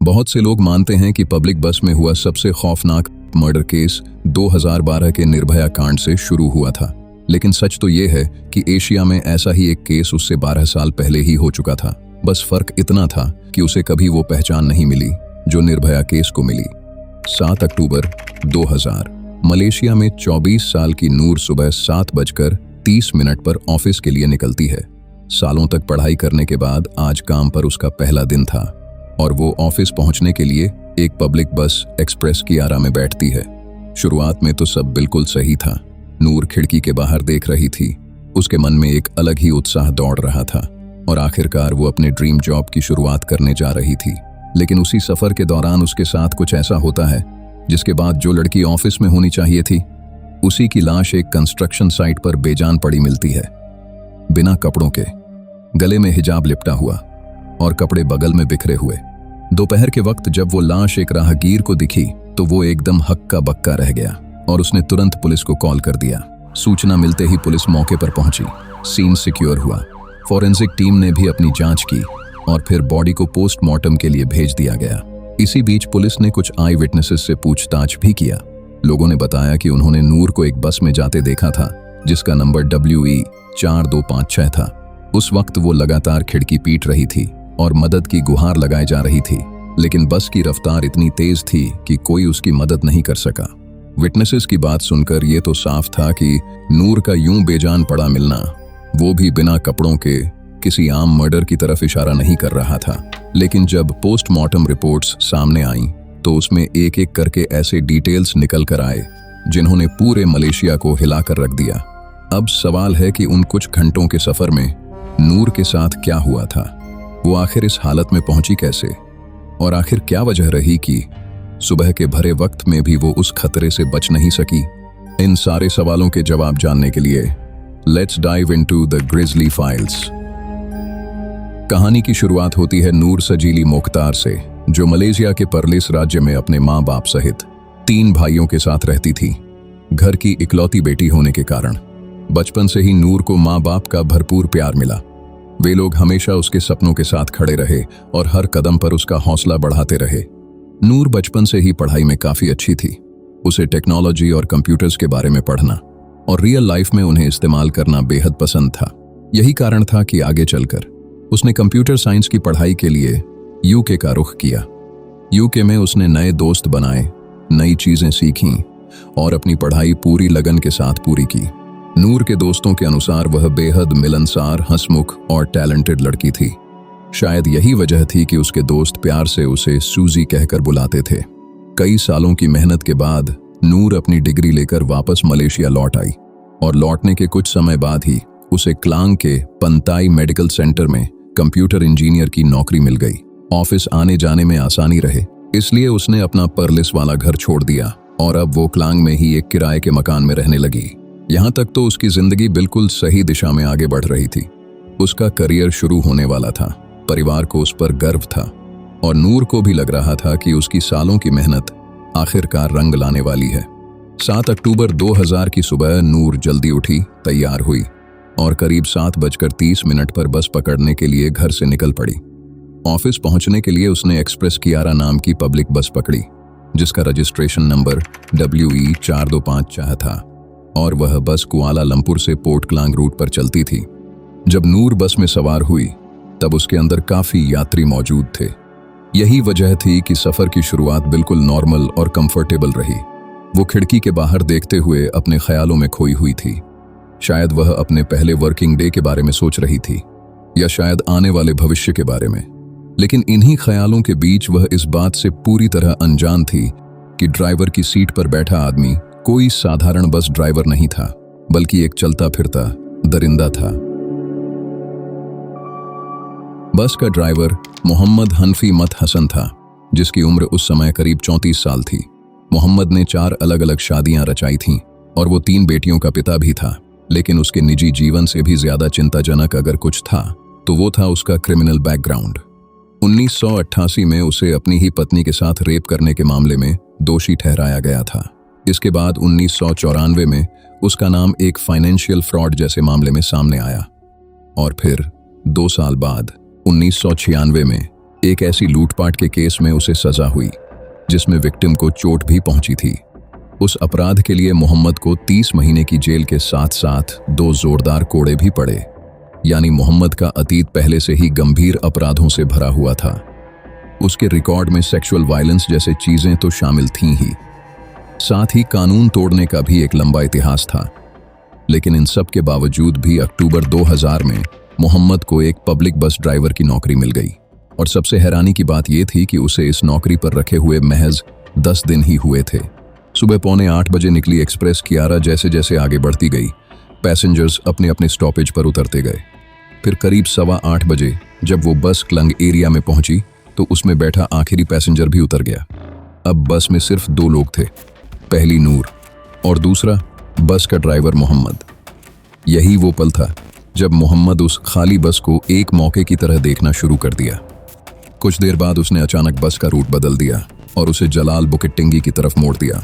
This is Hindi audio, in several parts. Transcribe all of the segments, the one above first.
बहुत से लोग मानते हैं कि पब्लिक बस में हुआ सबसे खौफनाक मर्डर केस 2012 के निर्भया कांड से शुरू हुआ था, लेकिन सच तो ये है कि एशिया में ऐसा ही एक केस उससे 12 साल पहले ही हो चुका था। बस फर्क इतना था कि उसे कभी वो पहचान नहीं मिली जो निर्भया केस को मिली। 7 अक्टूबर 2000 मलेशिया में 24 साल की नूर सुबह 7:30 पर ऑफिस के लिए निकलती है। सालों तक पढ़ाई करने के बाद आज काम पर उसका पहला दिन था और वो ऑफिस पहुंचने के लिए एक पब्लिक बस एक्सप्रेस कियारा में बैठती है। शुरुआत में तो सब बिल्कुल सही था। नूर खिड़की के बाहर देख रही थी। उसके मन में एक अलग ही उत्साह दौड़ रहा था और आखिरकार वो अपने ड्रीम जॉब की शुरुआत करने जा रही थी। लेकिन उसी सफर के दौरान उसके साथ कुछ ऐसा होता है जिसके बाद जो लड़की ऑफिस में होनी चाहिए थी, उसी की लाश एक कंस्ट्रक्शन साइट पर बेजान पड़ी मिलती है, बिना कपड़ों के, गले में हिजाब लिपटा हुआ और कपड़े बगल में बिखरे हुए। दोपहर के वक्त जब वो लाश एक राहगीर को दिखी तो वो एकदम हक्का बक्का रह गया और उसने तुरंत पुलिस को कॉल कर दिया। सूचना मिलते ही पुलिस मौके पर पहुंची। सीन सिक्योर हुआ। फॉरेंसिक टीम ने भी अपनी जांच की और फिर बॉडी को पोस्टमार्टम के लिए भेज दिया गया। इसी बीच पुलिस ने कुछ आई विटनेसेस से पूछताछ भी किया। लोगों ने बताया कि उन्होंने नूर को एक बस में जाते देखा था जिसका नंबर WE 4256 था। उस वक्त वो लगातार खिड़की पीट रही थी और मदद की गुहार लगाई जा रही थी, लेकिन बस की रफ्तार इतनी तेज थी कि कोई उसकी मदद नहीं कर सका। विटनेसेस की बात सुनकर ये तो साफ था कि नूर का यूं बेजान पड़ा मिलना, वो भी बिना कपड़ों के, किसी आम मर्डर की तरफ इशारा नहीं कर रहा था। लेकिन जब पोस्टमार्टम रिपोर्ट्स सामने आईं तो उसमें एक एक करके ऐसे डिटेल्स निकल कर आए जिन्होंने पूरे मलेशिया को हिलाकर रख दिया। अब सवाल है कि उन कुछ घंटों के सफर में नूर के साथ क्या हुआ था, वो आखिर इस हालत में पहुंची कैसे, और आखिर क्या वजह रही कि सुबह के भरे वक्त में भी वो उस खतरे से बच नहीं सकी। इन सारे सवालों के जवाब जानने के लिए let's dive into the grizzly files. कहानी की शुरुआत होती है नूर सजीली मोख्तार से, जो मलेशिया के परलिस राज्य में अपने माँ बाप सहित 3 भाइयों के साथ रहती थी। घर की इकलौती बेटी होने के कारण बचपन से ही नूर को माँ बाप का भरपूर प्यार मिला। वे लोग हमेशा उसके सपनों के साथ खड़े रहे और हर कदम पर उसका हौसला बढ़ाते रहे। नूर बचपन से ही पढ़ाई में काफी अच्छी थी। उसे टेक्नोलॉजी और कंप्यूटर्स के बारे में पढ़ना और रियल लाइफ में उन्हें इस्तेमाल करना बेहद पसंद था। यही कारण था कि आगे चलकर उसने कंप्यूटर साइंस की पढ़ाई के लिए UK का रुख किया। UK में उसने नए दोस्त बनाए, नई चीजें सीखीं और अपनी पढ़ाई पूरी लगन के साथ पूरी की। नूर के दोस्तों के अनुसार वह बेहद मिलनसार, हंसमुख और टैलेंटेड लड़की थी। शायद यही वजह थी कि उसके दोस्त प्यार से उसे सूजी कहकर बुलाते थे। कई सालों की मेहनत के बाद नूर अपनी डिग्री लेकर वापस मलेशिया लौट आई और लौटने के कुछ समय बाद ही उसे क्लांग के पंताई मेडिकल सेंटर में कंप्यूटर इंजीनियर की नौकरी मिल गई। ऑफिस आने जाने में आसानी रहे, इसलिए उसने अपना परलिस वाला घर छोड़ दिया और अब वो क्लांग में ही एक किराए के मकान में रहने लगी। यहाँ तक तो उसकी जिंदगी बिल्कुल सही दिशा में आगे बढ़ रही थी। उसका करियर शुरू होने वाला था, परिवार को उस पर गर्व था और नूर को भी लग रहा था कि उसकी सालों की मेहनत आखिरकार रंग लाने वाली है। 7 अक्टूबर 2000 की सुबह नूर जल्दी उठी, तैयार हुई और करीब 7:30 पर बस पकड़ने के लिए घर से निकल पड़ी। ऑफिस पहुंचने के लिए उसने एक्सप्रेस कियारा नाम की पब्लिक बस पकड़ी, जिसका रजिस्ट्रेशन नंबर WE 4256 था और वह बस कुआलालंपुर से पोर्ट क्लांग रूट पर चलती थी। जब नूर बस में सवार हुई तब उसके अंदर काफी यात्री मौजूद थे। यही वजह थी कि सफर की शुरुआत बिल्कुल नॉर्मल और कंफर्टेबल रही। वो खिड़की के बाहर देखते हुए अपने ख्यालों में खोई हुई थी। शायद वह अपने पहले वर्किंग डे के बारे में सोच रही थी या शायद आने वाले भविष्य के बारे में। लेकिन इन्हीं ख्यालों के बीच वह इस बात से पूरी तरह अनजान थी कि ड्राइवर की सीट पर बैठा आदमी कोई साधारण बस ड्राइवर नहीं था, बल्कि एक चलता फिरता दरिंदा था। बस का ड्राइवर मोहम्मद हनफी मत हसन था, जिसकी उम्र उस समय करीब 34 साल थी। मोहम्मद ने 4 अलग अलग शादियां रचाई थीं और वो 3 बेटियों का पिता भी था। लेकिन उसके निजी जीवन से भी ज्यादा चिंताजनक अगर कुछ था तो वो था उसका क्रिमिनल बैकग्राउंड। 1988 में उसे अपनी ही पत्नी के साथ रेप करने के मामले में दोषी ठहराया गया था। इसके बाद 1994 में उसका नाम एक फाइनेंशियल फ्रॉड जैसे मामले में सामने आया और फिर 2 साल बाद 1996 में एक ऐसी लूटपाट के केस में उसे सजा हुई जिसमें विक्टिम को चोट भी पहुंची थी। उस अपराध के लिए मोहम्मद को 30 महीने की जेल के साथ साथ 2 जोरदार कोड़े भी पड़े। यानी मोहम्मद का अतीत पहले से ही गंभीर अपराधों से भरा हुआ था। उसके रिकॉर्ड में सेक्सुअल वायलेंस जैसे चीजें तो शामिल थीं ही, साथ ही कानून तोड़ने का भी एक लंबा इतिहास था। लेकिन इन सब के बावजूद भी अक्टूबर 2000 में मोहम्मद को एक पब्लिक बस ड्राइवर की नौकरी मिल गई। और सबसे हैरानी की बात यह थी कि उसे इस नौकरी पर रखे हुए महज 10 दिन ही हुए थे। सुबह 7:45 बजे निकली एक्सप्रेस कियारा जैसे जैसे आगे बढ़ती गई, पैसेंजर्स अपने अपने स्टॉपेज पर उतरते गए। फिर करीब 8:15 बजे जब वो बस क्लंग एरिया में पहुंची तो उसमें बैठा आखिरी पैसेंजर भी उतर गया। अब बस में सिर्फ 2 लोग थे, पहली नूर और दूसरा बस का ड्राइवर मोहम्मद। यही वो पल था जब मोहम्मद उस खाली बस को एक मौके की तरह देखना शुरू कर दिया। कुछ देर बाद उसने अचानक बस का रूट बदल दिया और उसे जलाल बुकिटिंगी की तरफ मोड़ दिया।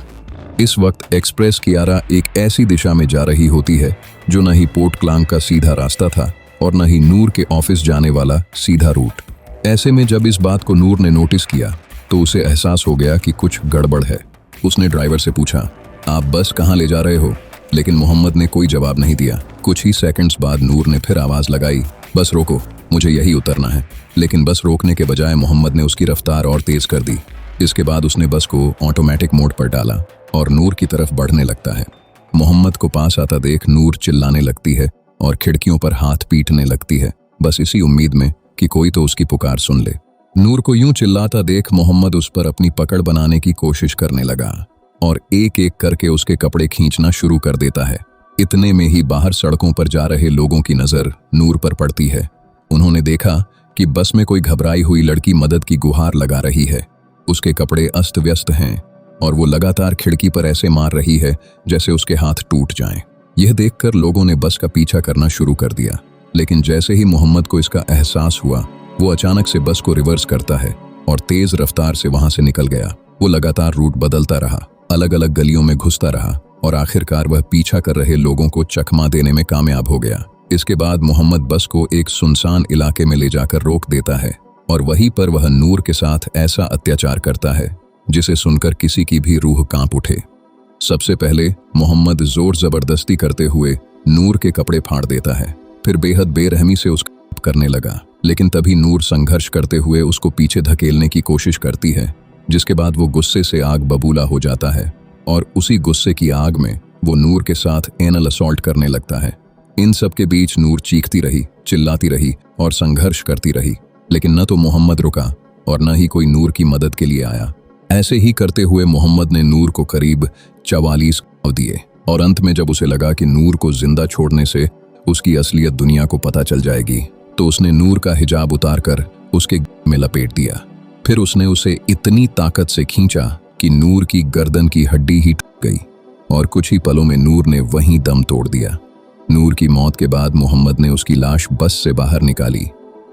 इस वक्त एक्सप्रेस कियारा एक ऐसी दिशा में जा रही होती है जो न ही पोर्ट क्लांग का सीधा रास्ता था और न ही नूर के ऑफिस जाने वाला सीधा रूट। ऐसे में जब इस बात को नूर ने नोटिस किया तो उसे एहसास हो गया कि कुछ गड़बड़ है। उसने ड्राइवर से पूछा, आप बस कहाँ ले जा रहे हो? लेकिन मोहम्मद ने कोई जवाब नहीं दिया। कुछ ही सेकंड्स बाद नूर ने फिर आवाज लगाई, बस रोको, मुझे यही उतरना है। लेकिन बस रोकने के बजाय मोहम्मद ने उसकी रफ्तार और तेज कर दी। इसके बाद उसने बस को ऑटोमेटिक मोड पर डाला और नूर की तरफ बढ़ने लगता है। मोहम्मद को पास आता देख नूर चिल्लाने लगती है और खिड़कियों पर हाथ पीटने लगती है, बस इसी उम्मीद में कि कोई तो उसकी पुकार सुन ले। नूर को यूं चिल्लाता देख मोहम्मद उस पर अपनी पकड़ बनाने की कोशिश करने लगा और एक एक करके उसके कपड़े खींचना शुरू कर देता है। इतने में ही बाहर सड़कों पर जा रहे लोगों की नजर नूर पर पड़ती है। उन्होंने देखा कि बस में कोई घबराई हुई लड़की मदद की गुहार लगा रही है। उसके कपड़े अस्त व्यस्त हैं और वो लगातार खिड़की पर ऐसे मार रही है जैसे उसके हाथ टूट जाएं। यह देखकर लोगों ने बस का पीछा करना शुरू कर दिया। लेकिन जैसे ही मोहम्मद को इसका एहसास हुआ, वो अचानक से बस को रिवर्स करता है और तेज रफ्तार से वहां से निकल गया। वो लगातार रूट बदलता रहा, अलग अलग गलियों में घुसता रहा और आखिरकार वह पीछा कर रहे लोगों को चकमा देने में कामयाब हो गया। इसके बाद मोहम्मद बस को एक सुनसान इलाके में ले जाकर रोक देता है और वहीं पर वह नूर के साथ ऐसा अत्याचार करता है जिसे सुनकर किसी की भी रूह कांप उठे। सबसे पहले मोहम्मद जोर जबरदस्ती करते हुए नूर के कपड़े फाड़ देता है, फिर बेहद बेरहमी से उसका करने लगा। लेकिन तभी नूर संघर्ष करते हुए उसको पीछे धकेलने की कोशिश करती है, जिसके बाद वो गुस्से से आग बबूला हो जाता है और उसी गुस्से की आग में वो नूर के साथ एनल असॉल्ट करने लगता है। इन सब के बीच नूर चीखती रही, चिल्लाती रही और संघर्ष करती रही, लेकिन न तो मोहम्मद रुका और न ही कोई नूर की मदद के लिए आया। ऐसे ही करते हुए मोहम्मद ने नूर को करीब 44 घाव दिए और अंत में जब उसे लगा कि नूर को जिंदा छोड़ने से उसकी असलियत दुनिया को पता चल जाएगी, तो उसने नूर का हिजाब उतारकर उसके में लपेट दिया। फिर उसने उसे इतनी ताकत से खींचा कि नूर की गर्दन की हड्डी ही टूट गई और कुछ ही पलों में नूर ने वहीं दम तोड़ दिया। नूर की मौत के बाद मोहम्मद ने उसकी लाश बस से बाहर निकाली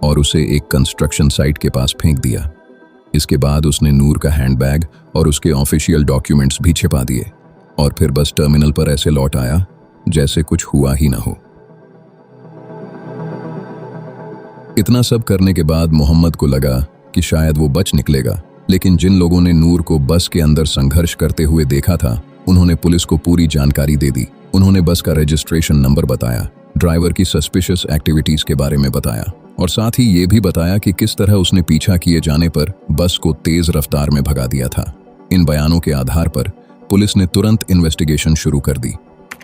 और उसे एक कंस्ट्रक्शन साइट के पास फेंक दिया। इसके बाद उसने नूर का हैंडबैग और उसके ऑफिशियल डॉक्यूमेंट्स भी छिपा दिए और फिर बस टर्मिनल पर ऐसे लौट आया जैसे कुछ हुआ ही ना हो। इतना सब करने के बाद मोहम्मद को लगा कि शायद वो बच निकलेगा, लेकिन जिन लोगों ने नूर को बस के अंदर संघर्ष करते हुए देखा था, उन्होंने पुलिस को पूरी जानकारी दे दी। उन्होंने बस का रजिस्ट्रेशन नंबर बताया, ड्राइवर की सस्पिशियस एक्टिविटीज के बारे में बताया और साथ ही ये भी बताया कि किस तरह उसने पीछा किए जाने पर बस को तेज रफ्तार में भगा दिया था। इन बयानों के आधार पर पुलिस ने तुरंत इन्वेस्टिगेशन शुरू कर दी।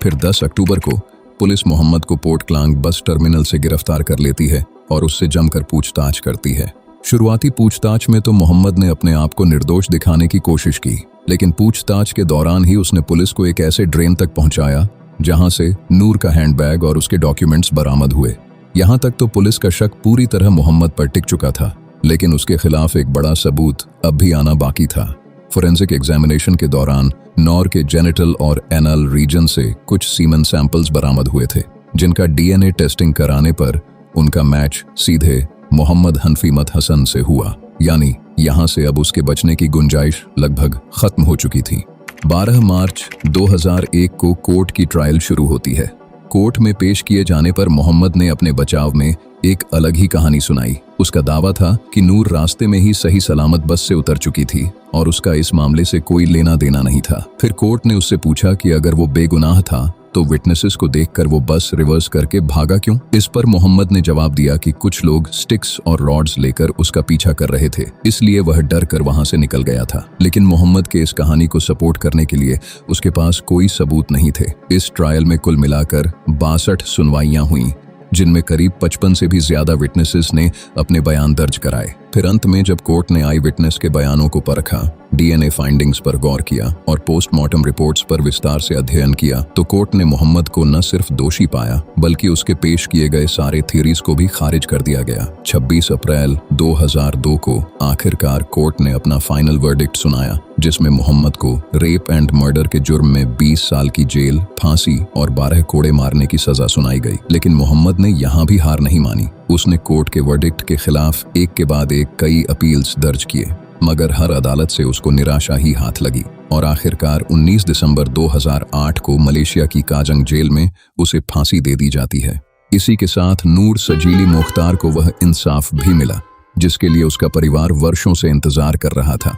फिर 10 अक्टूबर को पुलिस मोहम्मद को पोर्ट क्लांग बस टर्मिनल से गिरफ्तार कर लेती है और उससे जमकर पूछताछ करती है। शुरुआती पूछताछ में तो मोहम्मद ने अपने आप को निर्दोष दिखाने की कोशिश की, लेकिन पूछताछ के दौरान ही उसने पुलिस को एक ऐसे ड्रेन तक पहुंचाया जहां से नूर का हैंडबैग और उसके डॉक्यूमेंट्स बरामद हुए। यहां तक तो पुलिस का शक पूरी तरह मोहम्मद पर टिक चुका था, लेकिन उसके खिलाफ एक बड़ा सबूत अब भी आना बाकी था। फोरेंसिक एग्जामिनेशन के दौरान नौर के जेनिटल और एनल रीजन से कुछ सीमन सैंपल्स बरामद हुए थे, जिनका डीएनए टेस्टिंग कराने पर उनका मैच सीधे मोहम्मद हनफीमत हसन से हुआ। यानी यहां से अब उसके बचने की गुंजाइश लगभग खत्म हो चुकी थी। 12 मार्च 2001 को कोर्ट की ट्रायल शुरू होती है। कोर्ट में पेश किए जाने पर मोहम्मद ने अपने बचाव में एक अलग ही कहानी सुनाई। उसका दावा था कि नूर रास्ते में ही सही सलामत बस से उतर चुकी थी और उसका इस मामले से कोई लेना देना नहीं था। फिर कोर्ट ने उससे पूछा कि अगर वो बेगुनाह था तो विटनेसेस को देखकर वो बस रिवर्स करके भागा क्यों? इस पर मोहम्मद ने जवाब दिया कि कुछ लोग स्टिक्स और रॉड्स लेकर उसका पीछा कर रहे थे, इसलिए वह डर कर वहां से निकल गया था। लेकिन मोहम्मद के इस कहानी को सपोर्ट करने के लिए उसके पास कोई सबूत नहीं थे। इस ट्रायल में कुल मिलाकर 62 सुनवाइयां हुई, जिनमें करीब 55 से भी ज्यादा विटनेसेस ने अपने बयान दर्ज कराए। फिर अंत में जब कोर्ट ने आई विटनेस के बयानों को परखा, डीएनए फाइंडिंग्स पर गौर किया और पोस्टमार्टम रिपोर्ट्स पर विस्तार से अध्ययन किया, तो कोर्ट ने मोहम्मद को न सिर्फ दोषी पाया बल्कि उसके पेश किए गए सारे थ्योरीज को भी खारिज कर दिया गया। 26 अप्रैल 2002 को आखिरकार कोर्ट ने अपना फाइनल वर्डिक्ट सुनाया, जिसमें मोहम्मद को रेप एंड मर्डर के जुर्म में 20 साल की जेल, फांसी और 12 कोड़े मारने की सजा सुनाई गई। लेकिन मोहम्मद ने यहाँ भी हार नहीं मानी। उसने कोर्ट के वर्डिक्ट के खिलाफ एक के बाद एक कई अपील्स दर्ज किए, मगर हर अदालत से उसको निराशा ही हाथ लगी और आखिरकार 19 दिसंबर 2008 को मलेशिया की काजंग जेल में उसे फांसी दे दी जाती है। इसी के साथ नूर सजीली मुख्तार को वह इंसाफ भी मिला जिसके लिए उसका परिवार वर्षों से इंतजार कर रहा था।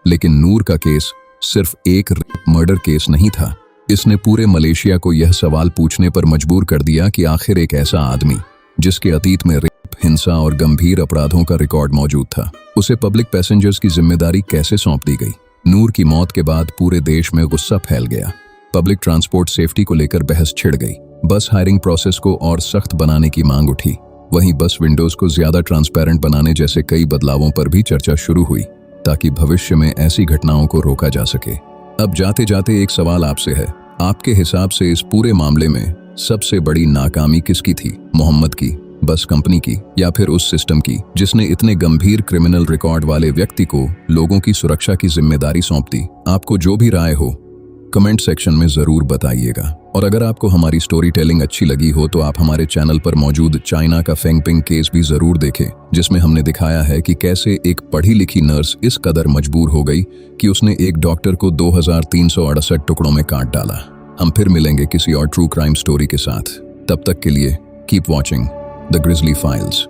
लेकिन नूर का केस सिर्फ एक मर्डर केस नहीं था। इसने पूरे मलेशिया को यह सवाल पूछने पर मजबूर कर दिया कि आखिर एक ऐसा आदमी जिसके अतीत में रेप, हिंसा और गंभीर अपराधों का रिकॉर्ड मौजूद था, उसे पब्लिक पैसेंजर्स की जिम्मेदारी कैसे सौंप दी गई। नूर की मौत के बाद पूरे देश में गुस्सा फैल गया। पब्लिक ट्रांसपोर्ट सेफ्टी को लेकर बहस छिड़ गई। बस हायरिंग प्रोसेस को और सख्त बनाने की मांग उठी। वहीं बस विंडोज को ज्यादा ट्रांसपेरेंट बनाने जैसे कई बदलावों पर भी चर्चा शुरू हुई, ताकि भविष्य में ऐसी घटनाओं को रोका जा सके। अब जाते जाते एक सवाल आपसे है, आपके हिसाब से इस पूरे मामले में सबसे बड़ी नाकामी किसकी थी? मोहम्मद की, बस कंपनी की, या फिर उस सिस्टम की जिसने इतने गंभीर क्रिमिनल रिकॉर्ड वाले व्यक्ति को लोगों की सुरक्षा की जिम्मेदारी सौंप दी? आपको जो भी राय हो कमेंट सेक्शन में जरूर बताइएगा। और अगर आपको हमारी स्टोरी टेलिंग अच्छी लगी हो तो आप हमारे चैनल पर मौजूद चाइना का फेंगपिंग केस भी जरूर देखें, जिसमें हमने दिखाया है कि कैसे एक पढ़ी लिखी नर्स इस कदर मजबूर हो गई कि उसने एक डॉक्टर को 2368 टुकड़ों में काट डाला। हम फिर मिलेंगे किसी और ट्रू क्राइम स्टोरी के साथ। तब तक के लिए keep watching the grizzly files.